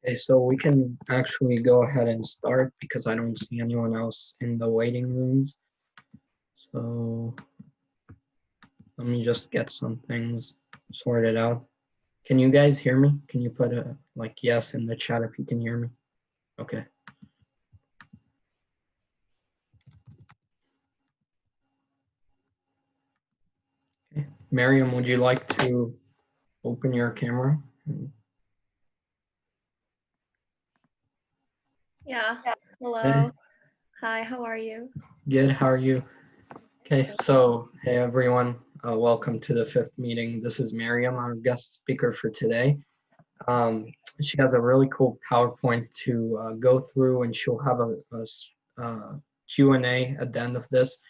Okay, so we can actually go ahead and start because I don't see anyone else in the waiting rooms. So let me just get some things sorted out. Can you guys hear me? Can you put a yes in the chat if you can hear me? Okay. Okay. Miryam, would you like to open your camera? Yeah. Hello. Hey, Hi, how are you? good. How are you? Okay, so hey everyone, welcome to the fifth meeting. This is Miryam, our guest speaker for today. She has a really cool PowerPoint to go through, and she'll have a Q&A at the end of this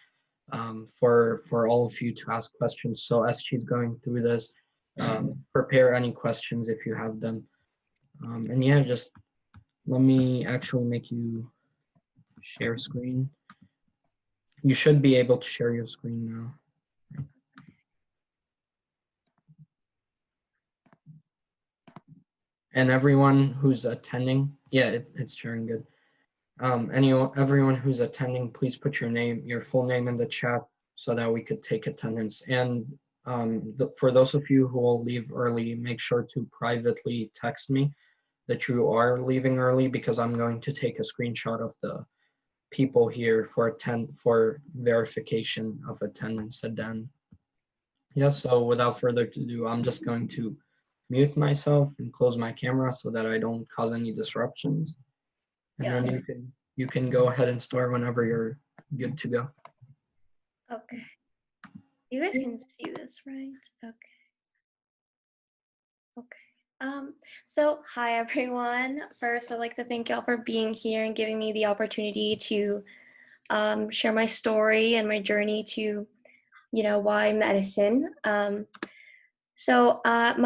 for all of you to ask questions. So as she's going through this, prepare any questions if you have them. And yeah, just let me actually make you share screen. You should be able to share your screen now. And everyone who's attending, yeah, it's sharing good. Everyone who's attending, please put your full name in the chat so that we could take attendance. And for those of you who will leave early, make sure to privately text me that you are leaving early because I'm going to take a screenshot of the people here for verification of attendance. And then, yeah, so without further ado, I'm just going to mute myself and close my camera so that I don't cause any disruptions. And Yeah. then you can go ahead and start whenever you're good to go. Okay. You guys can see this, right? Okay. So hi everyone. First, I'd like to thank y'all for being here and giving me the opportunity to share my story and my journey to, why medicine. My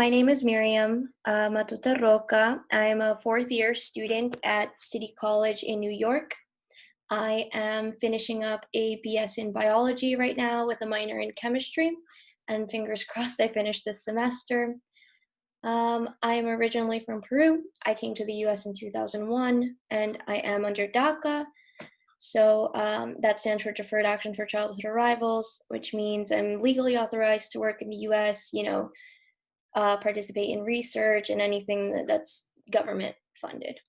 name is Miryam Matute Roca. I'm a fourth year student at City College in New York. I am finishing up a BS in biology right now with a minor in chemistry, and fingers crossed I finish this semester. I am originally from Peru. I came to the US in 2001, and I am under DACA. So that stands for Deferred Action for Childhood Arrivals, which means I'm legally authorized to work in the US, participate in research and anything that's government funded.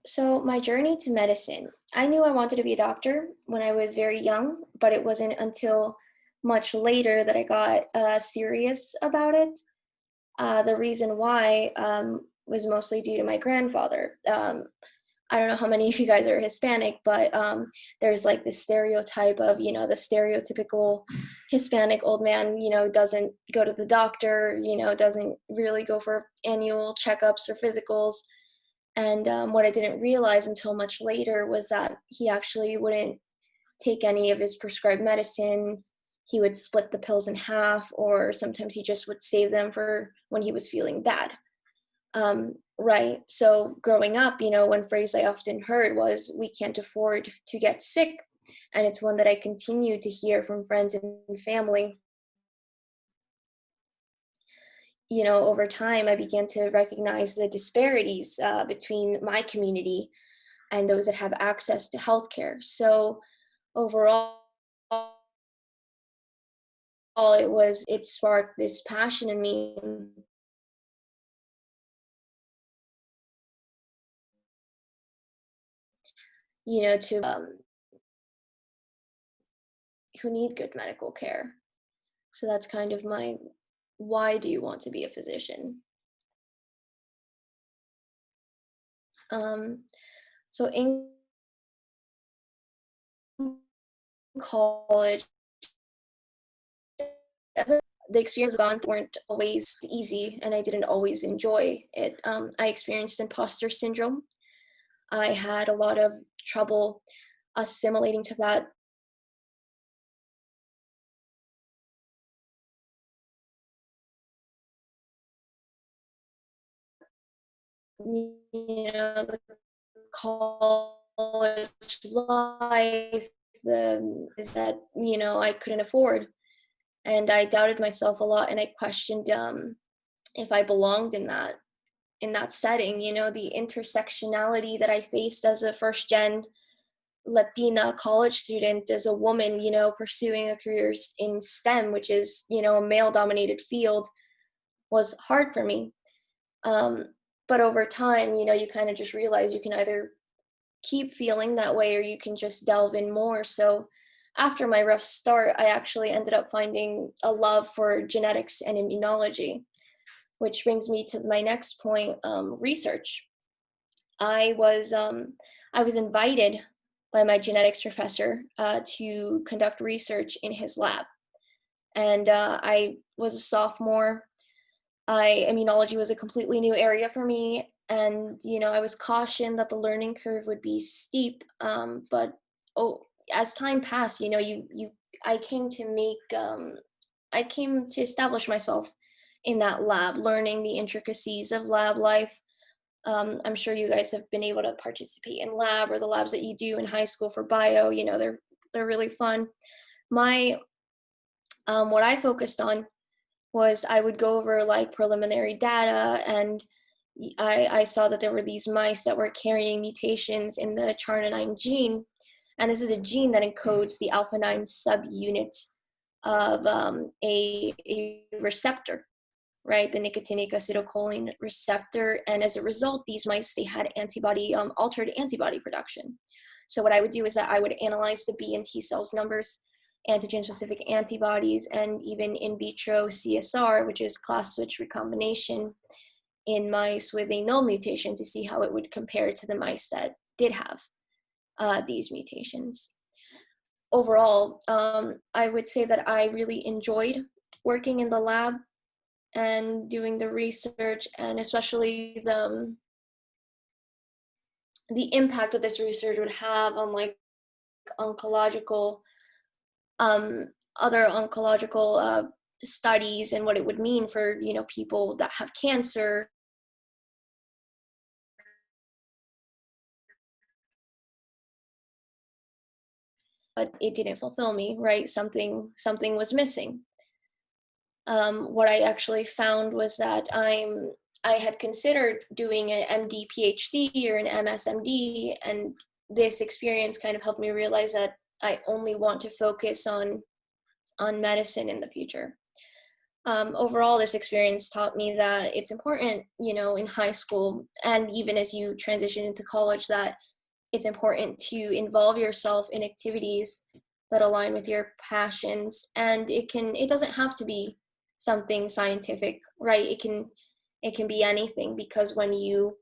So my journey to medicine, I knew I wanted to be a doctor when I was very young, but it wasn't until much later that I got serious about it. The reason why was mostly due to my grandfather. I don't know how many of you guys are Hispanic, but there's like this stereotype of, the stereotypical Hispanic old man, doesn't go to the doctor, doesn't really go for annual checkups or physicals. And what I didn't realize until much later was that he actually wouldn't take any of his prescribed medicine. He would split the pills in half, or sometimes he just would save them for when he was feeling bad. Right. So growing up, one phrase I often heard was, "We can't afford to get sick." And it's one that I continue to hear from friends and family. Over time, I began to recognize the disparities between my community and those that have access to healthcare. So overall, it sparked this passion in me, to who need good medical care. So that's kind of my why do you want to be a physician? So in college, the experience gone weren't always easy, and I didn't always enjoy it. I experienced imposter syndrome. I had a lot of trouble assimilating to that. The college life, is that I couldn't afford, and I doubted myself a lot, and I questioned if I belonged in that. in that setting, you know, the intersectionality that I faced as a first gen Latina college student, as a woman, you know, pursuing a career in STEM, which is, you know, a male dominated field, was hard for me. Um, but over time, you know, you kind of just realize you can either keep feeling that way or you can just delve in more. So after my rough start, I actually ended up finding a love for genetics and immunology, which brings me to my next point, research. I was I was invited by my genetics professor to conduct research in his lab, and I was a sophomore. Immunology was a completely new area for me, and you know I was cautioned that the learning curve would be steep. But oh, as time passed, you know, I came to I came to establish myself in that lab, learning the intricacies of lab life. I'm sure you guys have been able to participate in lab, or the labs that you do in high school for bio. You know, they're really fun. My What I focused on was I would go over like preliminary data, and I saw that there were these mice that were carrying mutations in the charna9 gene, and this is a gene that encodes the alpha 9 subunit of a receptor, right? The nicotinic acetylcholine receptor. And as a result, these mice, they had antibody, altered antibody production. So what I would do is that I would analyze the B and T cells numbers, antigen-specific antibodies, and even in vitro CSR, which is class switch recombination, in mice with a null mutation to see how it would compare to the mice that did have these mutations. Overall, I would say that I really enjoyed working in the lab and doing the research, and especially the impact that this research would have on like oncological other oncological studies, and what it would mean for, you know, people that have cancer. But it didn't fulfill me, right? Something was missing. What I actually found was that I had considered doing an MD PhD or an MSMD, and this experience kind of helped me realize that I only want to focus on medicine in the future. Overall, this experience taught me that it's important, you know, in high school and even as you transition into college, that it's important to involve yourself in activities that align with your passions. And it doesn't have to be something scientific, right? It can be anything, because when you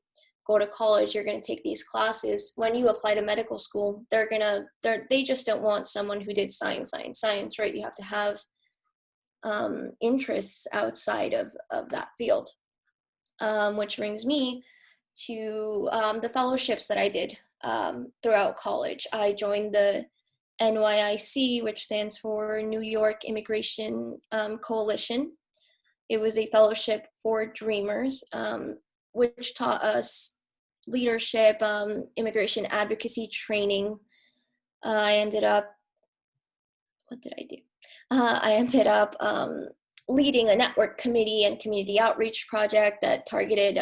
go to college, you're going to take these classes. When you apply to medical school, they just don't want someone who did science, right? You have to have interests outside of that field, which brings me to the fellowships that I did throughout college. I joined the NYIC, which stands for New York Immigration Coalition. It was a fellowship for dreamers, which taught us leadership, immigration advocacy training. I ended up, what did I do? I ended up leading a network committee and community outreach project that targeted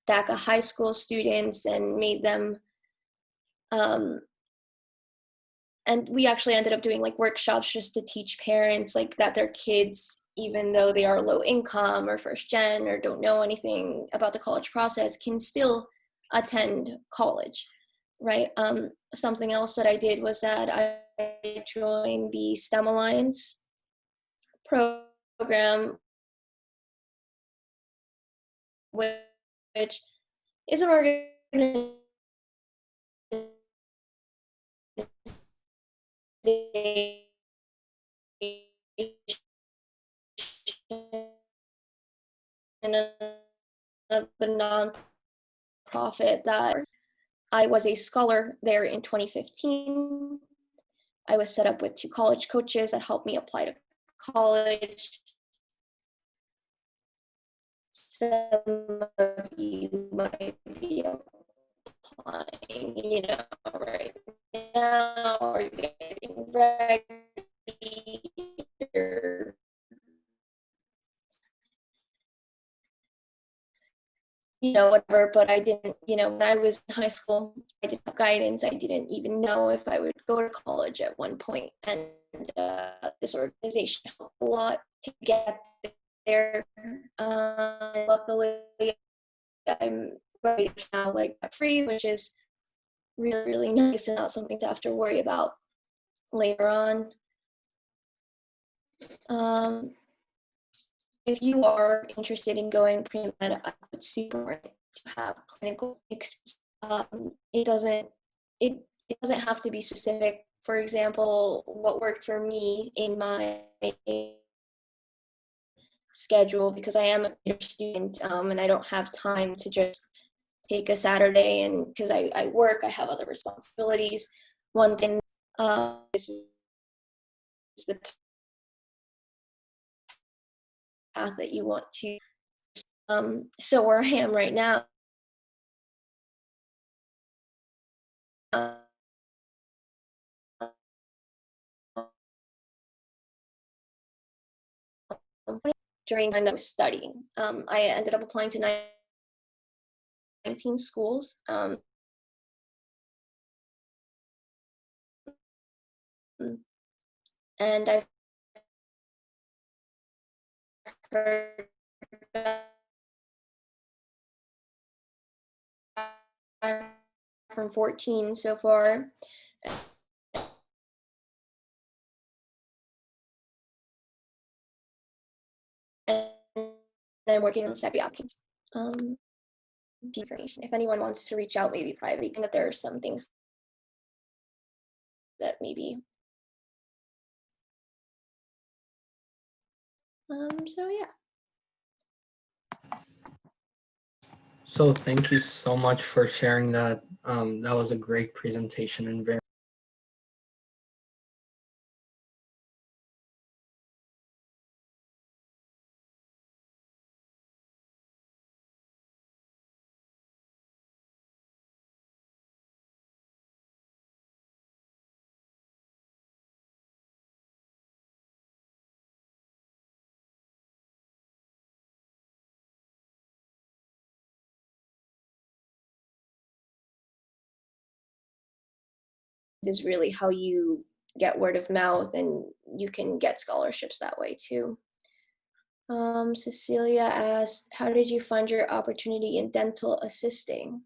DACA high school students and made them, and we actually ended up doing like workshops just to teach parents like that their kids, even though they are low income or first gen or don't know anything about the college process, can still attend college, right? Something else that I did was that I joined the STEM Alliance program, which is an organization and another nonprofit that I was a scholar there in 2015. I was set up with 2 college coaches that helped me apply to college. Some of you might be applying, you know, right now, or getting ready, or whatever, but I didn't, when I was in high school, I didn't have guidance. I didn't even know if I would go to college at one point. And this organization helped a lot to get there. Luckily, I'm right now like free, which is really, really nice and not something to have to worry about later on. If you are interested in going pre-med, I would super important to have clinical experience. It doesn't have to be specific. For example, what worked for me in my schedule, because I am a student and I don't have time to just take a Saturday, and because I work, I have other responsibilities. One thing is the path that you want to. So where I am right now, during the time that I was studying, I ended up applying to 19 schools. And I've heard from 14 so far. And I'm working on the second applicants. Information. If anyone wants to reach out, maybe privately, and that there are some things that maybe. So yeah. So thank you so much for sharing that. That was a great presentation and very Is really how you get word of mouth, and you can get scholarships that way too. Cecilia asked, how did you find your opportunity in dental assisting?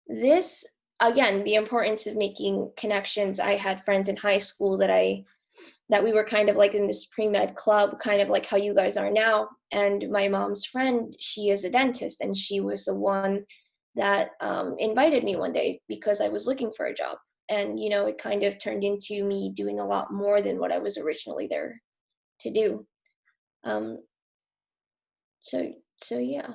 This, again, the importance of making connections. I had friends in high school that we were kind of like in this pre-med club, kind of like how you guys are now. And my mom's friend, she is a dentist, and she was the one that invited me one day because I was looking for a job. And, it kind of turned into me doing a lot more than what I was originally there to do. So yeah.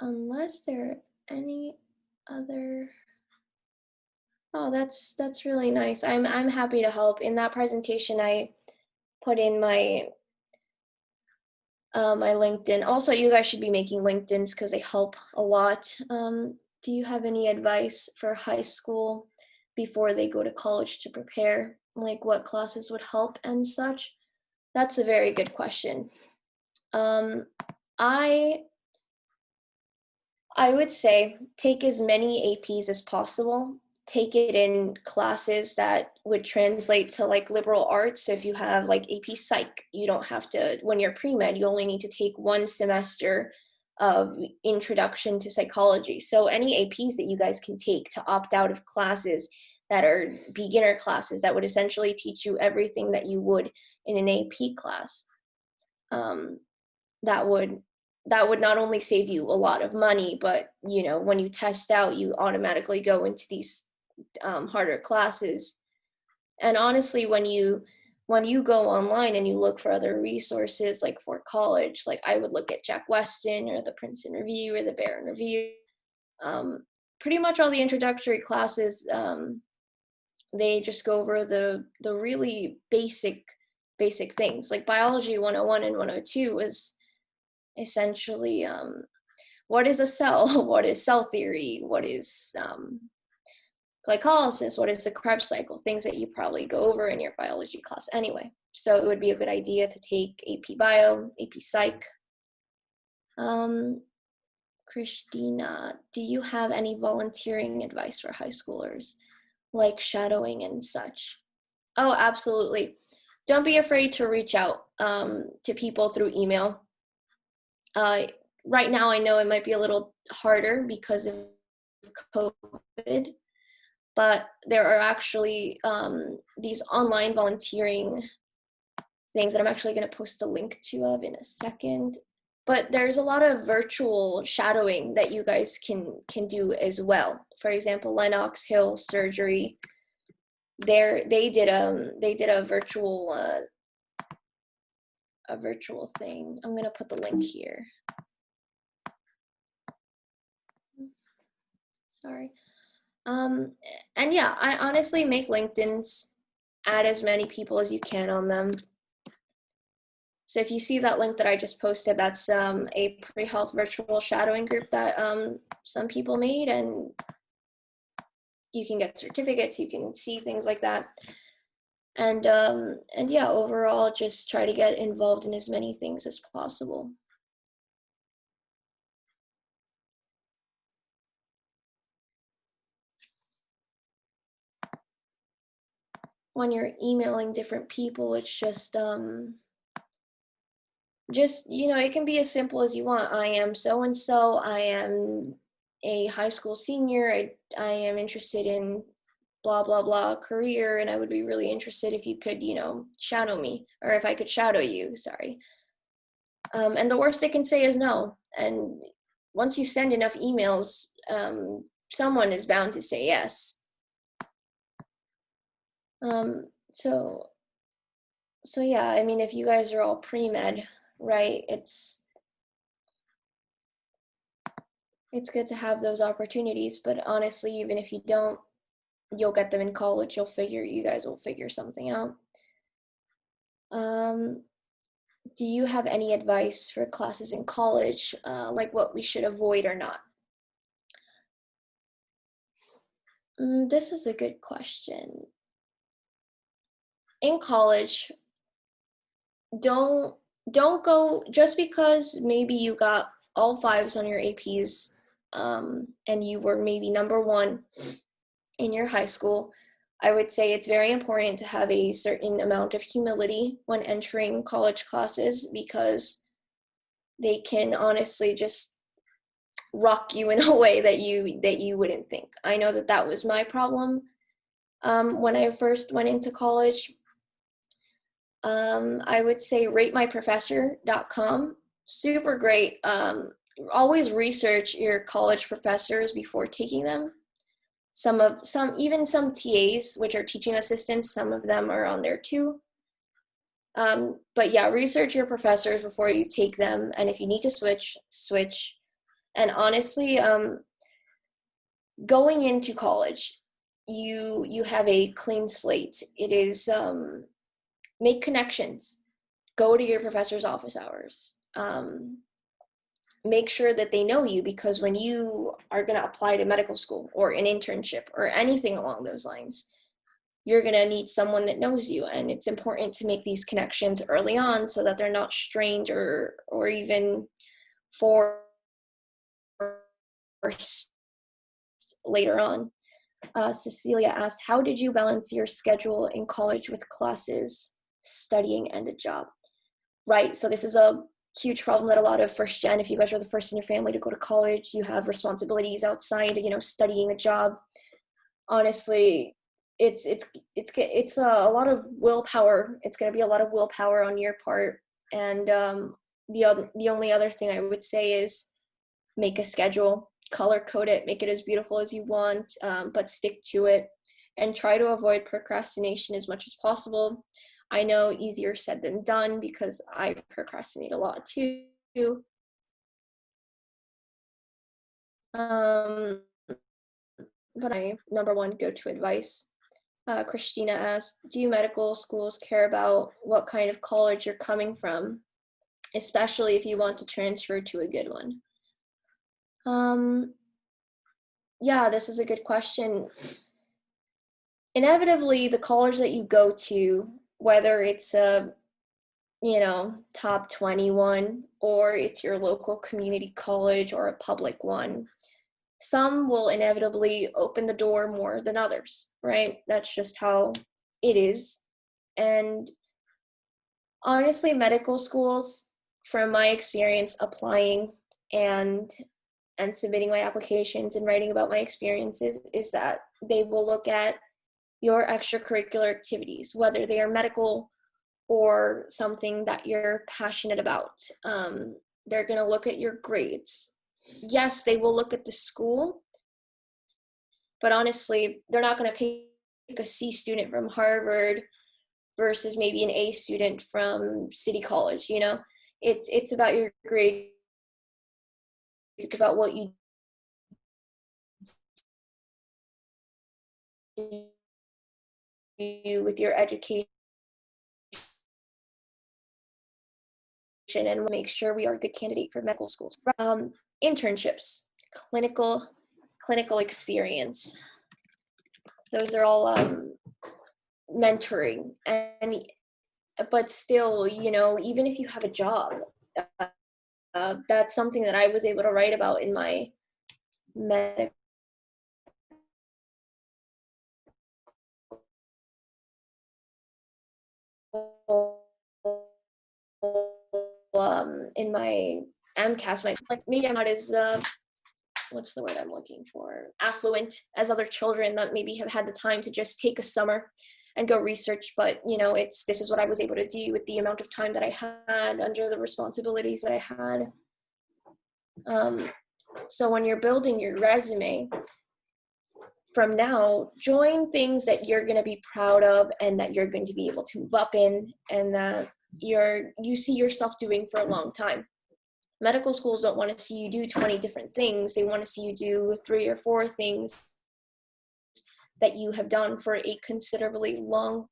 Unless there are any other. Oh, that's really nice. I'm happy to help. In that presentation, I put in my my LinkedIn. Also, you guys should be making LinkedIns because they help a lot. Do you have any advice for high school before they go to college to prepare? Like what classes would help and such? That's a very good question. I would say take as many APs as possible. Take it in classes that would translate to like liberal arts. So if you have like AP Psych, you don't have to, when you're pre-med, you only need to take one semester of introduction to psychology. So any APs that you guys can take to opt out of classes that are beginner classes that would essentially teach you everything that you would in an AP class. That would not only save you a lot of money, but when you test out, you automatically go into these harder classes. And honestly, when you go online and you look for other resources, like for college, like I would look at Jack Weston or the Princeton Review or the Barron Review. Pretty much all the introductory classes, they just go over the really basic basic things. Like biology 101 and 102 was essentially what is a cell, what is cell theory, what is glycolysis, what is the Krebs cycle, things that you probably go over in your biology class anyway. So it would be a good idea to take AP Bio, AP Psych. Christina, do you have any volunteering advice for high schoolers, like shadowing and such? Oh, absolutely. Don't be afraid to reach out to people through email. Right now, I know it might be a little harder because of COVID, but there are actually these online volunteering things that I'm actually going to post a link to of in a second. But there's a lot of virtual shadowing that you guys can do as well. For example, Lenox Hill Surgery, they did a virtual thing. I'm going to put the link here. Sorry. And yeah, I honestly make LinkedIn's, add as many people as you can on them. So if you see that link that I just posted, that's a pre-health virtual shadowing group that some people made, and you can get certificates, you can see things like that. And yeah, overall, just try to get involved in as many things as possible. When you're emailing different people, it's just it can be as simple as you want. I am so and so, I am a high school senior, I am interested in blah blah blah career, and I would be really interested if you could shadow me, or if I could shadow you, sorry. And the worst they can say is no, and once you send enough emails, someone is bound to say yes. So yeah, I mean, if you guys are all pre-med, right, it's good to have those opportunities, but honestly, even if you don't, you'll get them in college. You guys will figure something out. Do you have any advice for classes in college, like what we should avoid or not? This is a good question. In college, don't go just because maybe you got all fives on your APs, and you were maybe number one in your high school. I would say it's very important to have a certain amount of humility when entering college classes, because they can honestly just rock you in a way that you wouldn't think. I know that was my problem when I first went into college. I would say ratemyprofessor.com, super great. Always research your college professors before taking them. Some TAs, which are teaching assistants, some of them are on there too. But yeah, research your professors before you take them, and if you need to switch. And honestly, going into college, you have a clean slate. It is make connections, go to your professor's office hours, make sure that they know you, because when you are going to apply to medical school or an internship or anything along those lines, you're going to need someone that knows you, and it's important to make these connections early on so that they're not strained or even forced later on. Cecilia asked, how did you balance your schedule in college with classes, studying, and a job? Right, so this is a huge problem that a lot of first gen, if you guys are the first in your family to go to college, you have responsibilities outside, studying, a job. Honestly, it's a lot of willpower. It's going to be a lot of willpower on your part. And the only other thing I would say is make a schedule, color code it, make it as beautiful as you want, but stick to it, and try to avoid procrastination as much as possible. I know easier said than done, because I procrastinate a lot too. But my number one go-to advice. Christina asked, do medical schools care about what kind of college you're coming from, especially if you want to transfer to a good one? Yeah, this is a good question. Inevitably, the college that you go to, whether it's a top 21 or it's your local community college or a public one, some will inevitably open the door more than others, right? That's just how it is. And honestly, medical schools, from my experience applying and submitting my applications and writing about my experiences, is that they will look at your extracurricular activities, whether they are medical or something that you're passionate about. They're going to look at your grades. Yes, they will look at the school, but honestly, they're not going to pick a C student from Harvard versus maybe an A student from City College. It's about your grades. It's about what you do with your education, and make sure we are a good candidate for medical schools. Internships, clinical experience. Those are all mentoring, but still, even if you have a job, that's something that I was able to write about in my medical in my MCAS. Maybe I'm not as what's the word I'm looking for? Affluent as other children that maybe have had the time to just take a summer and go research. But this is what I was able to do with the amount of time that I had under the responsibilities that I had. So when you're building your resume, from now, join things that you're going to be proud of and that you're going to be able to move up in, and that you see yourself doing for a long time. Medical schools don't want to see you do 20 different things. They want to see you do 3 or 4 things that you have done for a considerably long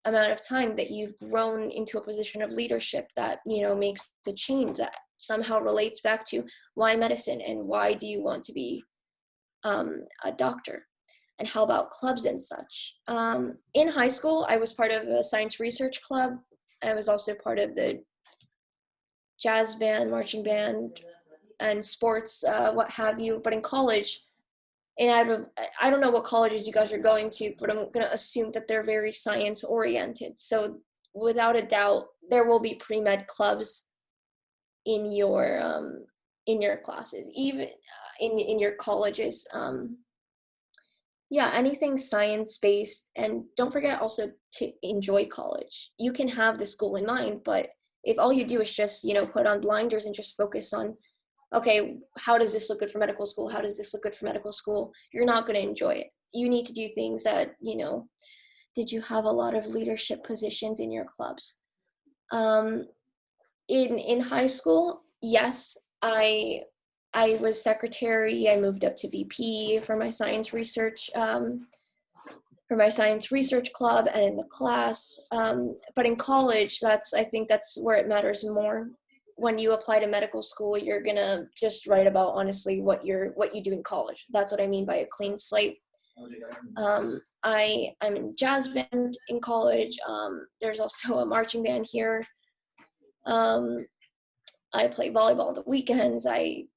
amount of time, that you've grown into a position of leadership that, makes a change that somehow relates back to why medicine and why do you want to be a doctor. And how about clubs and such? In high school, I was part of a science research club. I was also part of the jazz band, marching band, and sports, what have you. But in college, and I don't know what colleges you guys are going to, but I'm going to assume that they're very science oriented. So without a doubt, there will be pre-med clubs in your classes, even in your colleges. Yeah, anything science-based. And don't forget also to enjoy college. You can have this goal in mind, but if all you do is just, put on blinders and just focus on, okay, how does this look good for medical school? How does this look good for medical school? You're not going to enjoy it. You need to do things that, did you have a lot of leadership positions in your clubs? In high school, yes, I was secretary. I moved up to VP for my science research club and in the class. But in college, I think that's where it matters more. When you apply to medical school, you're gonna just write about honestly what you do in college. That's what I mean by a clean slate. I'm in jazz band in college. There's also a marching band here. I play volleyball on the weekends.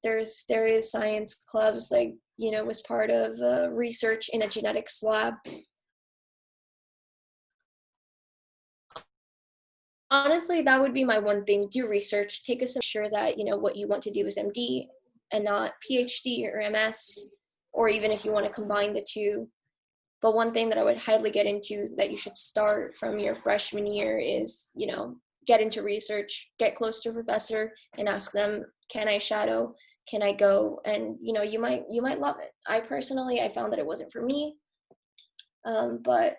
There is science clubs, was part of research in a genetics lab. Honestly, that would be my one thing. Do research. Take a sure that what you want to do is MD and not PhD or MS, or even if you want to combine the two. But one thing that I would highly get into that you should start from your freshman year is, get into research, get close to a professor and ask them, can I shadow? Can I go? And, you might love it. I found that it wasn't for me. But,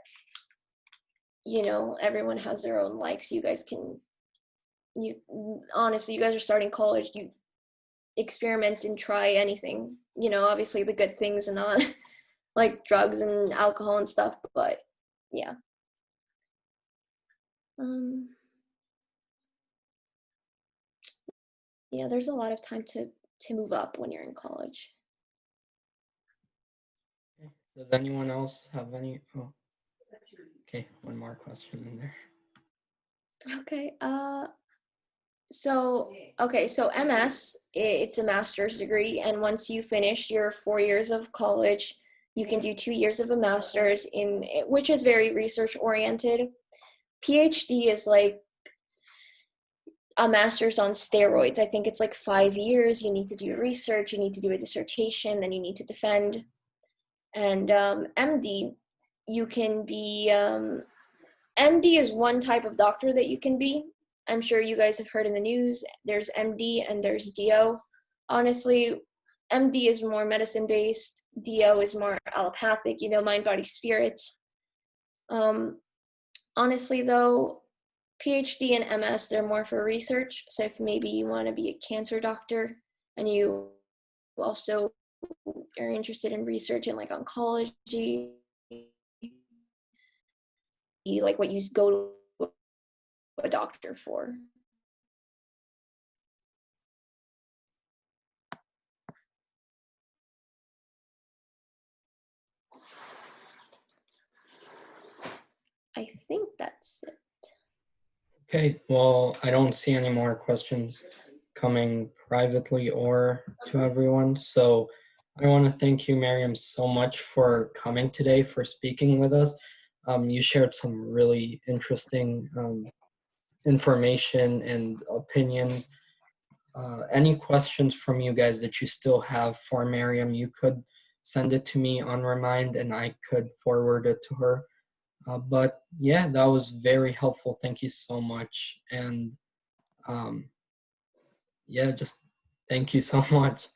everyone has their own likes. You guys honestly, you guys are starting college, you experiment and try anything, obviously the good things and not like drugs and alcohol and stuff, but yeah. Um, yeah, there's a lot of time to move up when you're in college. Okay. Does anyone else have any? Oh, okay, one more question in there. Okay. So okay, so MS, it's a master's degree, and once you finish your 4 years of college, you can do 2 years of a master's in which is very research oriented. PhD is like a master's on steroids. I think it's like 5 years. You need to do research, you need to do a dissertation, then you need to defend. And MD, you can be MD is one type of doctor that you can be. I'm sure you guys have heard in the news, there's MD and there's DO. Honestly, MD is more medicine based, DO is more allopathic, mind, body, spirit. Honestly, though, PhD and MS, they're more for research. So if maybe you want to be a cancer doctor and you also are interested in research in like oncology, like what you go to a doctor for. I think that's it. Okay, well, I don't see any more questions coming privately or to everyone. So I want to thank you, Miryam, so much for coming today, for speaking with us. You shared some really interesting information and opinions. Any questions from you guys that you still have for Miryam, you could send it to me on Remind and I could forward it to her. But yeah, that was very helpful. Thank you so much. And yeah, just thank you so much.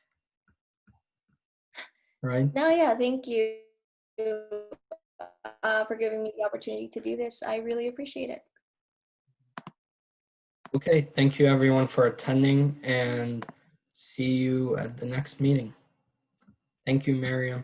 Right? No, yeah, thank you for giving me the opportunity to do this. I really appreciate it. Okay, thank you everyone for attending and see you at the next meeting. Thank you, Miryam.